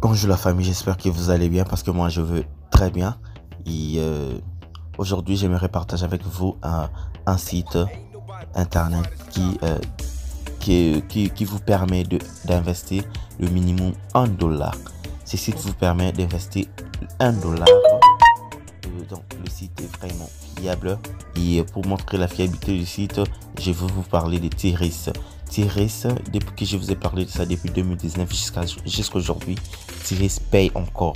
Bonjour la famille, j'espère que vous allez bien parce que moi je veux très bien. Et aujourd'hui j'aimerais partager avec vous un site internet qui vous permet d'investir le minimum $1. Ce site vous permet d'investir $1. Donc le site est vraiment fiable. Et pour montrer la fiabilité du site, je vais vous parler de Tiris. Tiris, depuis que je vous ai parlé de ça depuis 2019 jusqu'à aujourd'hui, Tiris paye encore.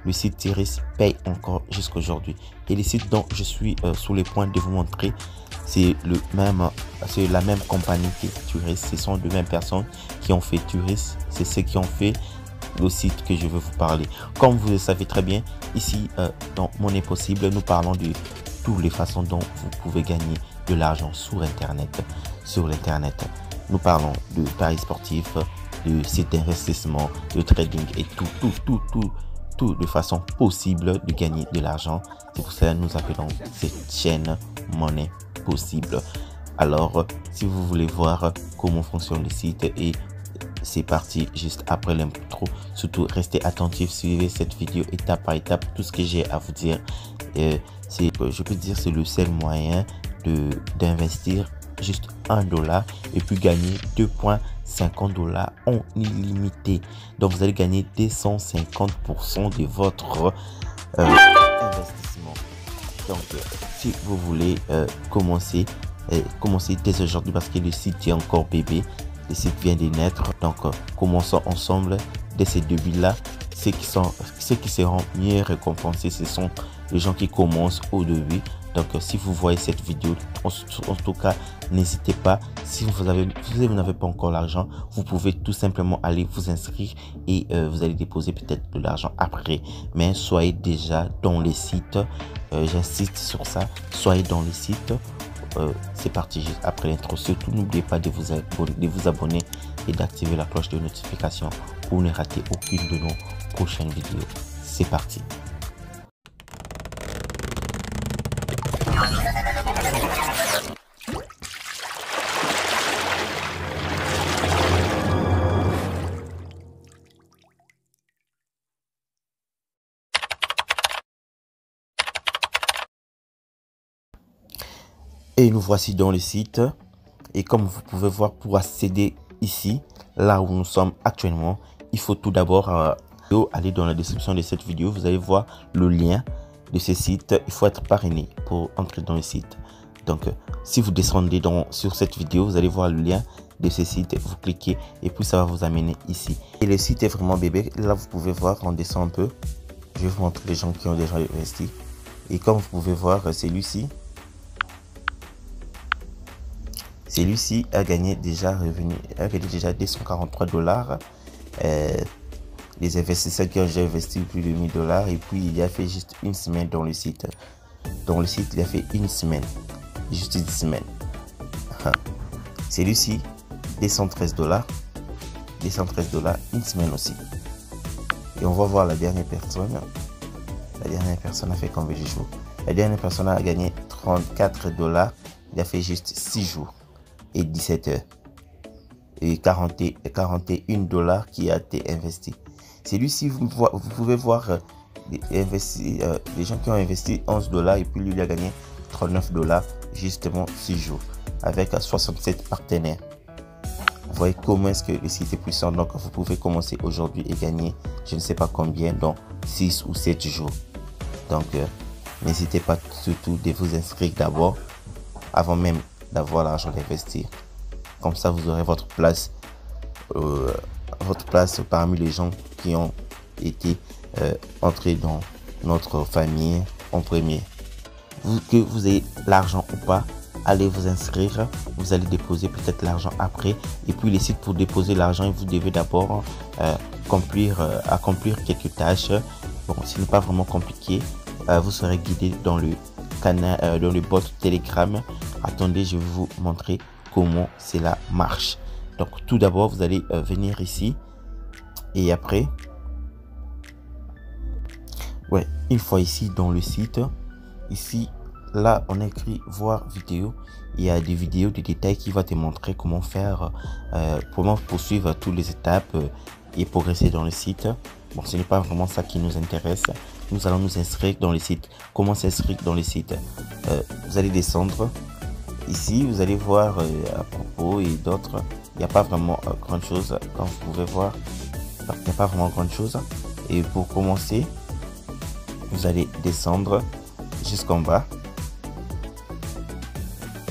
Le site Tiris paye encore jusqu'à aujourd'hui. Et le site dont je suis sur le point de vous montrer, c'est la même compagnie que Tiris. Ce sont les mêmes personnes qui ont fait Tiris. C'est ceux qui ont fait le site que je veux vous parler. Comme vous le savez très bien, ici dans Monnaie Possible, nous parlons de toutes les façons dont vous pouvez gagner de l'argent sur l'internet. Nous parlons de paris sportifs, de sites d'investissement, de trading et tout de façon possible de gagner de l'argent. C'est pour cela que nous appelons cette chaîne Monnaie Possible. Alors, si vous voulez voir comment fonctionne le site, et c'est parti juste après l'intro. Surtout, restez attentifs, suivez cette vidéo étape par étape. Tout ce que j'ai à vous dire, je peux dire, c'est le seul moyen d'investir juste $1 et puis gagner $2.50 en illimité. Donc vous allez gagner 250% de votre investissement. Donc si vous voulez commencer dès aujourd'hui, parce que le site est encore bébé, le site vient de naître. Donc commençons ensemble dès ces débuts là. Ceux qui seront mieux récompensés, ce sont les gens qui commencent au début. Donc si vous voyez cette vidéo, en tout cas, n'hésitez pas. Si vous n'avez pas encore l'argent, vous pouvez tout simplement aller vous inscrire et vous allez déposer peut-être de l'argent après. Mais soyez déjà dans les sites. J'insiste sur ça. Soyez dans les sites. C'est parti juste après l'intro. Surtout, n'oubliez pas de vous abonner et d'activer la cloche de notification pour ne rater aucune de nos prochaines vidéos. C'est parti. Et nous voici dans le site. Et comme vous pouvez voir, pour accéder ici, là où nous sommes actuellement, il faut tout d'abord aller dans la description de cette vidéo. Vous allez voir le lien de ce site. Il faut être parrainé pour entrer dans le site. Donc, si vous descendez sur cette vidéo, vous allez voir le lien de ce site. Vous cliquez et puis ça va vous amener ici. Et le site est vraiment bébé. Là, vous pouvez voir, on descend un peu. Je vais vous montrer les gens qui ont déjà investi. Et comme vous pouvez voir, celui-ci a gagné déjà $243. Les investisseurs qui ont déjà investi plus de $1000, et puis il a fait juste une semaine dans le site. Dans le site, il a fait une semaine, juste une semaine. Celui-ci, $213, une semaine aussi. Et on va voir la dernière personne. La dernière personne a fait combien de jours? La dernière personne a gagné $34. Il a fait juste 6 jours et 17 heures. Et $41 qui a été investi. Celui-ci, vous pouvez voir les gens qui ont investi $11 et puis lui il a gagné $39 justement 6 jours avec 67 partenaires. Vous voyez comment est-ce que le site est puissant. Donc vous pouvez commencer aujourd'hui et gagner je ne sais pas combien dans 6 ou 7 jours. Donc n'hésitez pas surtout de vous inscrire d'abord avant même d'avoir l'argent d'investir. Comme ça vous aurez votre place parmi les gens qui ont été entrés dans notre famille en premier. Que vous ayez l'argent ou pas, allez vous inscrire. Vous allez déposer peut-être l'argent après. Et puis les sites, pour déposer l'argent, vous devez d'abord accomplir quelques tâches. Bon, ce n'est pas vraiment compliqué. Vous serez guidé dans le canal, dans le bot Telegram. Attendez, je vais vous montrer comment cela marche. Donc tout d'abord, vous allez venir ici. Et après, une fois ici dans le site, ici, là, on écrit voir vidéo. Il y a des vidéos de détails qui va te montrer comment faire, comment poursuivre toutes les étapes et progresser dans le site. Bon, ce n'est pas vraiment ça qui nous intéresse. Nous allons nous inscrire dans le site. Comment s'inscrire dans le site? Vous allez descendre. Ici, vous allez voir à propos et d'autres. Il n'y a pas vraiment grande chose. Comme vous pouvez voir, il n'y a pas vraiment grande chose. Et pour commencer, vous allez descendre jusqu'en bas.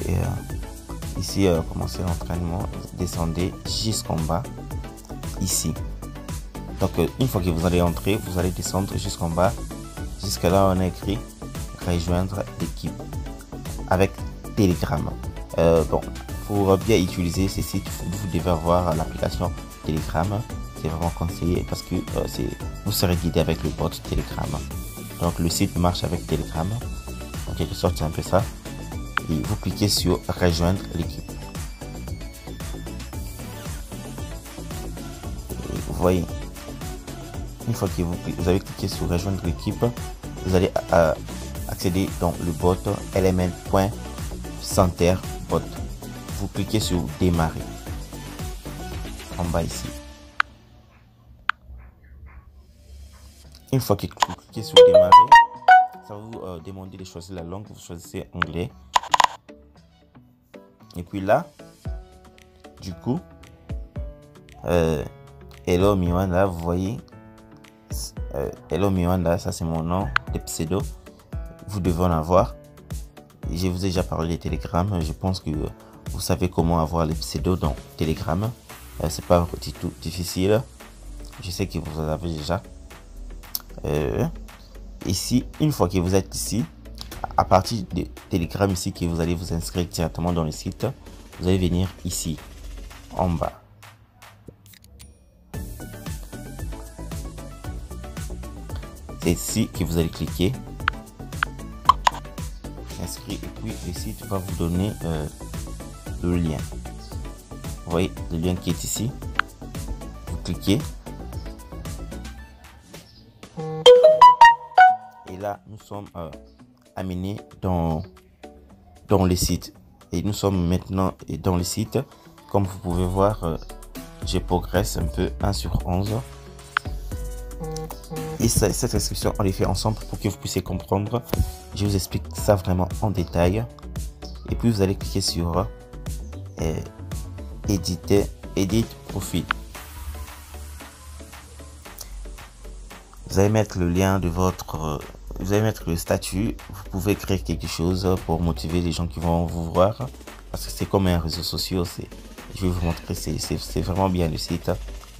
Et ici, commencer l'entraînement. Descendez jusqu'en bas. Ici. Donc, une fois que vous allez entrer, vous allez descendre jusqu'en bas. Jusqu'à là, on a écrit rejoindre l'équipe avec Telegram. Bon, pour bien utiliser ce site, vous devez avoir l'application Telegram. C'est vraiment conseillé parce que vous serez guidé avec le bot Telegram. Donc, le site marche avec Telegram. En quelque sorte, c'est un peu ça. Et vous cliquez sur rejoindre l'équipe. Vous voyez. Une fois que vous avez cliqué sur rejoindre l'équipe, vous allez accéder dans le bot element.centerbot. Vous cliquez sur démarrer en bas ici. Une fois que vous cliquez sur démarrer, ça va vous demander de choisir la langue. Vous choisissez anglais. Et puis là, du coup, Hello Miwanda, vous voyez. Hello Miwanda, ça c'est mon nom de pseudo. Vous devez en avoir. Je vous ai déjà parlé de Telegram. Je pense que vous savez comment avoir les pseudos dans Telegram. C'est pas du tout difficile. Je sais que vous en avez déjà. Ici, une fois que vous êtes ici, à partir de Telegram ici, que vous allez vous inscrire directement dans le site, vous allez venir ici en bas. C'est ici que vous allez cliquer inscrit et puis le site va vous donner le lien. Vous voyez le lien qui est ici. Vous cliquez et là nous sommes amenés dans le site et nous sommes maintenant dans le site. Comme vous pouvez voir, je progresse un peu 1 sur 11. Et cette inscription, on les fait ensemble pour que vous puissiez comprendre. Je vous explique ça vraiment en détail. Et puis, vous allez cliquer sur Edit profil. Vous allez mettre le lien de votre... vous allez mettre le statut. Vous pouvez créer quelque chose pour motiver les gens qui vont vous voir. Parce que c'est comme un réseau social. Je vais vous montrer, c'est vraiment bien le site.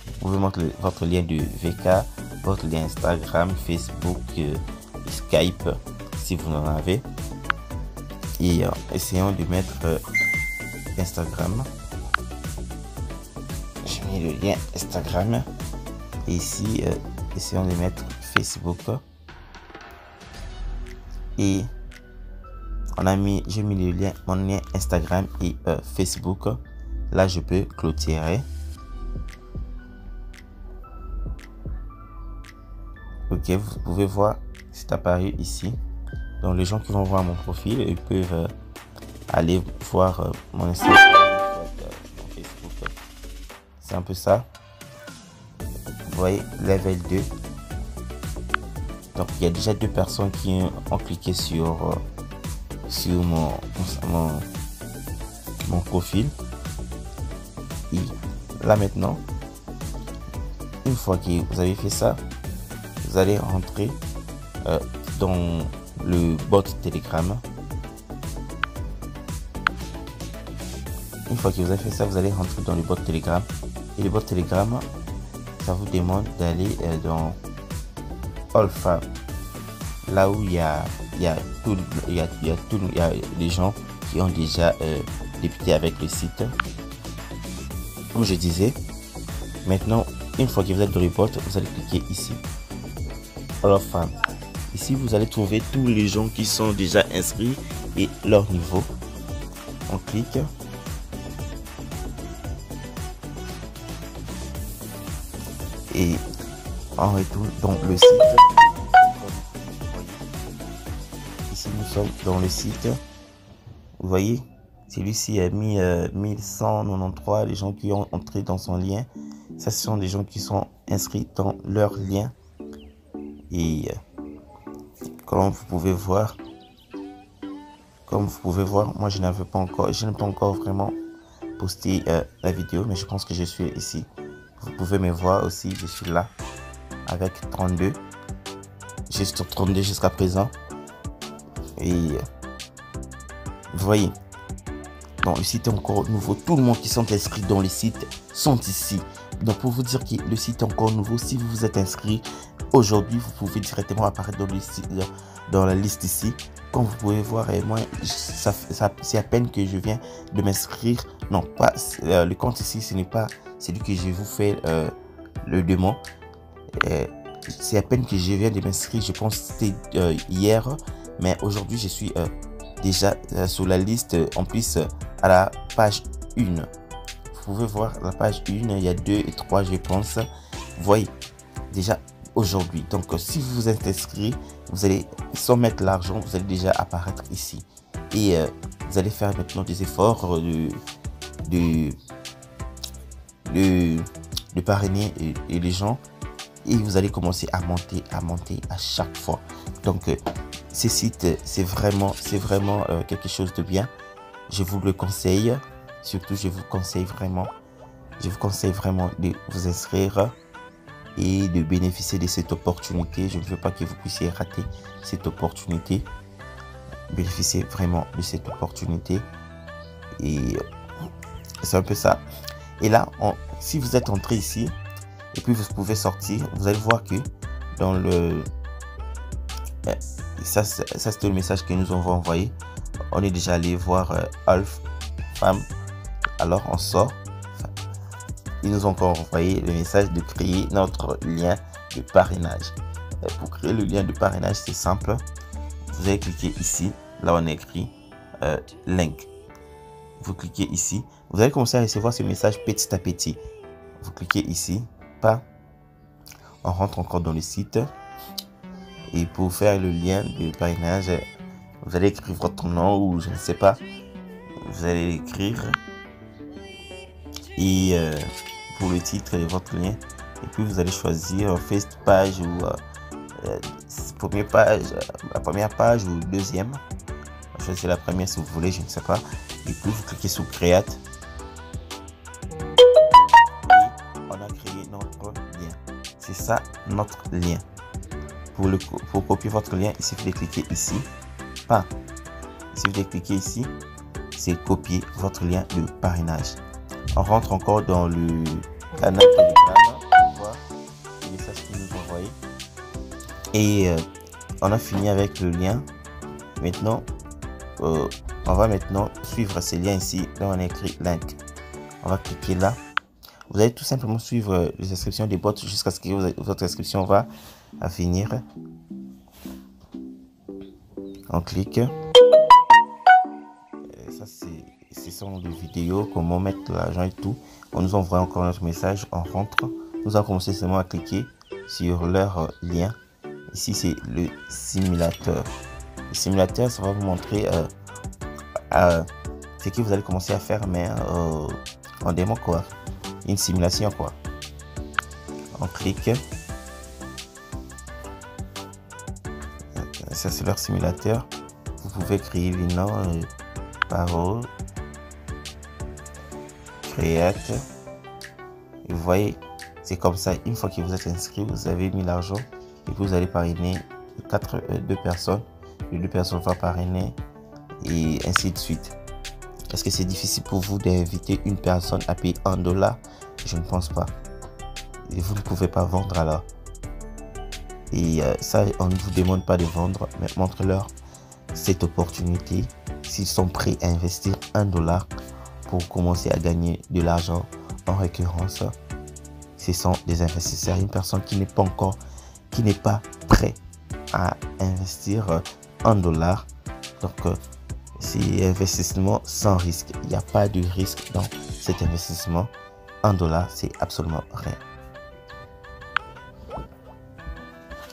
Vous pouvez mettre votre lien de VK, votre lien Instagram, Facebook, Skype, si vous en avez. Et essayons de mettre Instagram. J'ai mis le lien Instagram. Et ici, essayons de mettre Facebook. Et j'ai mis le lien, mon lien Instagram et Facebook. Là, je peux clôturer. Ok, vous pouvez voir, c'est apparu ici. Donc les gens qui vont voir mon profil, ils peuvent aller voir mon Instagram, mon Facebook. C'est un peu ça. Vous voyez, level 2. Donc il y a déjà 2 personnes qui ont cliqué sur mon profil. Et là maintenant, une fois que vous avez fait ça, vous allez rentrer dans le bot Telegram. Une fois que vous avez fait ça, vous allez rentrer dans le bot Telegram. Et le bot Telegram, ça vous demande d'aller dans All Fab. Là où il y a les gens qui ont déjà débuté avec le site. Comme je disais, maintenant, une fois que vous êtes dans le bot, vous allez cliquer ici. Femme. Ici, vous allez trouver tous les gens qui sont déjà inscrits et leur niveau. On clique. Et on retourne dans le site. Ici, nous sommes dans le site. Vous voyez, celui-ci a mis 1193 les gens qui ont entré dans son lien. Ça, ce sont des gens qui sont inscrits dans leur lien. Et comme vous pouvez voir, moi je n'ai pas encore vraiment posté la vidéo, mais je pense que je suis ici. Vous pouvez me voir aussi, je suis là avec 32. Juste 32 jusqu'à présent. Et vous voyez, donc le site est encore nouveau. Tout le monde qui sont inscrits dans le site sont ici. Donc pour vous dire que le site est encore nouveau, si vous vous êtes inscrit aujourd'hui, vous pouvez directement apparaître dans la liste ici. Comme vous pouvez voir, et moi, c'est à peine que je viens de m'inscrire. Non, pas le compte ici, ce n'est pas celui que je vous fais le démon. C'est à peine que je viens de m'inscrire, je pense que c'était hier, mais aujourd'hui je suis déjà sur la liste, en plus à la page 1. Vous pouvez voir la page 1, il y a 2 et 3 je pense. Vous voyez, déjà aujourd'hui. Donc si vous vous êtes inscrit, vous allez, sans mettre l'argent, vous allez déjà apparaître ici. Et vous allez faire maintenant des efforts de parrainer et les gens. Et vous allez commencer à monter à chaque fois. Donc ce site, c'est vraiment quelque chose de bien. Je vous le conseille. Surtout, je vous conseille vraiment de vous inscrire et de bénéficier de cette opportunité. Je ne veux pas que vous puissiez rater cette opportunité. Bénéficiez vraiment de cette opportunité. Et c'est un peu ça. Et là, si vous êtes entré ici, et puis vous pouvez sortir, vous allez voir que dans le... Ça c'était le message que nous avons envoyé. On est déjà allé voir Alf, femme. Alors on sort. Ils nous ont encore envoyé le message de créer notre lien de parrainage. Pour créer le lien de parrainage, c'est simple. Vous allez cliquer ici. Là, on a écrit link. Vous cliquez ici. Vous allez commencer à recevoir ce message petit à petit. Vous cliquez ici. Pas. On rentre encore dans le site. Et pour faire le lien de parrainage, vous allez écrire votre nom ou je ne sais pas. Vous allez écrire. Et pour le titre et votre lien. Et puis vous allez choisir first page ou la première page ou deuxième. Choisissez la première si vous voulez, je ne sais pas. Et puis vous cliquez sur Create. Et on a créé notre lien. C'est ça notre lien. Pour copier votre lien, il suffit de cliquer ici. Pas. Il suffit de cliquer ici. C'est copier votre lien de parrainage. On rentre encore dans le canal Telegram pour voir les messages qu'ils nous ont envoyés. Et on a fini avec le lien. Maintenant, on va maintenant suivre ces liens ici. Là, on a écrit link. On va cliquer là. Vous allez tout simplement suivre les inscriptions des bots jusqu'à ce que votre inscription va à finir. On clique. Ça, ce sont des vidéos, comment mettre l'argent et tout. On nous envoie encore notre message. On rentre. Nous allons commencer seulement à cliquer sur leur lien. Ici, c'est le simulateur. Le simulateur, ça va vous montrer ce que vous allez commencer à faire, mais en démo quoi. Une simulation quoi. On clique. Ça c'est leur simulateur. Vous pouvez créer les noms, paroles, create. Et vous voyez, c'est comme ça. Une fois que vous êtes inscrit, vous avez mis l'argent et vous allez parrainer 2 personnes. Les 2 personnes vont parrainer et ainsi de suite. Est-ce que c'est difficile pour vous d'inviter une personne à payer $1? Je ne pense pas. Et vous ne pouvez pas vendre alors. Et ça, on ne vous demande pas de vendre, mais montrez-leur cette opportunité. S'ils sont prêts à investir $1 pour commencer à gagner de l'argent en récurrence, ce sont des investisseurs. Une personne qui n'est pas prêt à investir $1. Donc, c'est investissement sans risque. Il n'y a pas de risque dans cet investissement. $1, c'est absolument rien.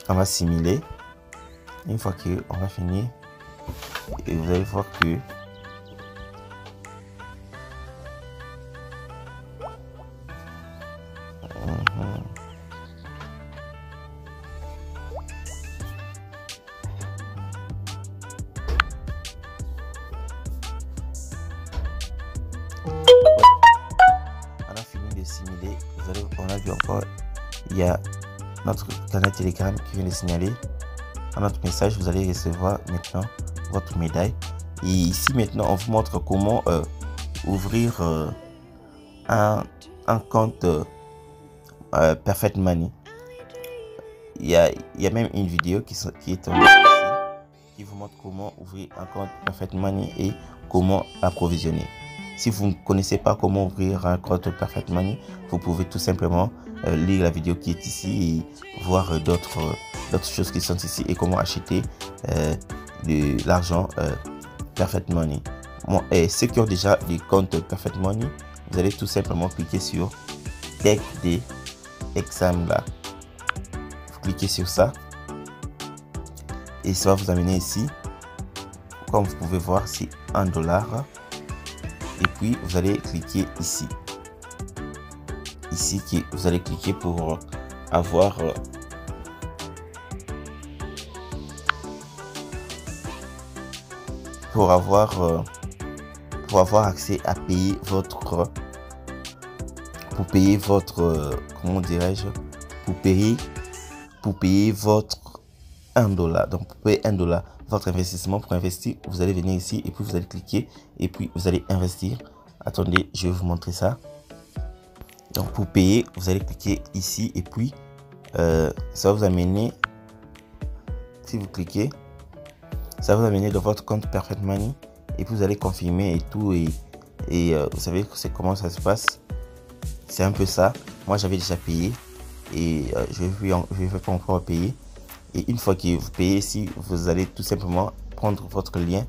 On va simuler. Une fois qu'on va finir, et vous allez voir que on a vu encore, il y a notre canal Telegram qui vient de signaler à notre message. Vous allez recevoir maintenant votre médaille. Et ici maintenant, on vous montre comment ouvrir un compte Perfect Money. Il y a même une vidéo qui est tombée ici, qui vous montre comment ouvrir un compte Perfect Money et comment approvisionner. Si vous ne connaissez pas comment ouvrir un compte Perfect Money, vous pouvez tout simplement lire la vidéo qui est ici et voir d'autres choses qui sont ici et comment acheter de l'argent Perfect Money. Bon, et ceux qui ont déjà des comptes Perfect Money, vous allez tout simplement cliquer sur Take the Exam là. Vous cliquez sur ça et ça va vous amener ici. Comme vous pouvez voir, c'est $1. Et puis vous allez cliquer ici. Ici, vous allez cliquer pour avoir accès à payer votre comment dirais-je, pour payer votre $1. Donc pour payer $1 votre investissement, pour investir, vous allez venir ici et puis vous allez cliquer et puis vous allez investir. Attendez, je vais vous montrer ça. Donc pour payer, vous allez cliquer ici et puis ça va vous amener, si vous cliquez, ça va vous amener dans votre compte Perfect Money et puis vous allez confirmer et tout et vous savez c'est comment ça se passe. C'est un peu ça. Moi j'avais déjà payé et je vais pas encore payer. Et une fois que vous payez ici, vous allez tout simplement prendre votre lien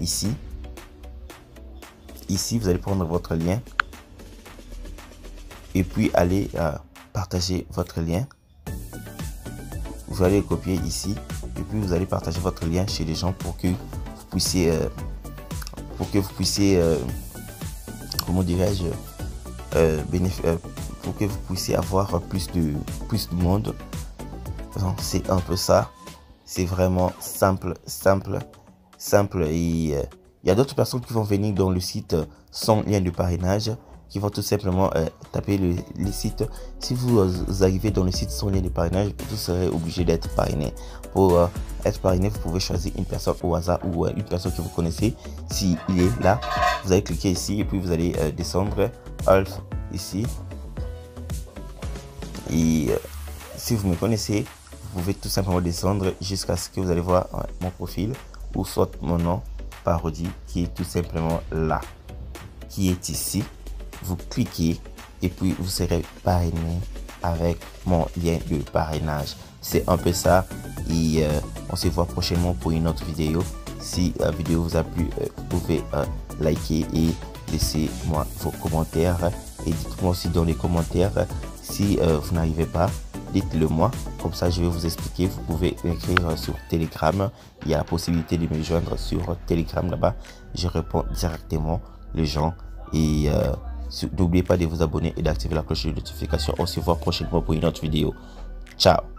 ici. Ici, vous allez prendre votre lien et puis aller partager votre lien. Vous allez le copier ici et puis vous allez partager votre lien chez les gens pour que vous puissiez, comment dirais-je, pour que vous puissiez avoir plus de monde. Donc c'est un peu ça. C'est vraiment simple. Et il y a d'autres personnes qui vont venir dans le site sans lien de parrainage, qui vont tout simplement taper le site. Si vous arrivez dans le site sans lien de parrainage, vous serez obligé d'être parrainé. Pour être parrainé, vous pouvez choisir une personne au hasard ou une personne que vous connaissez. Si il est là, vous allez cliquer ici et puis vous allez descendre Alf ici. Et si vous me connaissez, vous pouvez tout simplement descendre jusqu'à ce que vous allez voir mon profil ou soit mon nom parodie qui est tout simplement là, qui est ici. Vous cliquez et puis vous serez parrainé avec mon lien de parrainage. C'est un peu ça et on se voit prochainement pour une autre vidéo. Si la vidéo vous a plu, vous pouvez liker et laisser moi vos commentaires et dites-moi aussi dans les commentaires si vous n'arrivez pas. Dites-le moi, comme ça je vais vous expliquer. Vous pouvez écrire sur Telegram. Il y a la possibilité de me joindre sur Telegram là-bas. Je réponds directement les gens. Et n'oubliez pas de vous abonner et d'activer la cloche de notification. On se voit prochainement pour une autre vidéo. Ciao.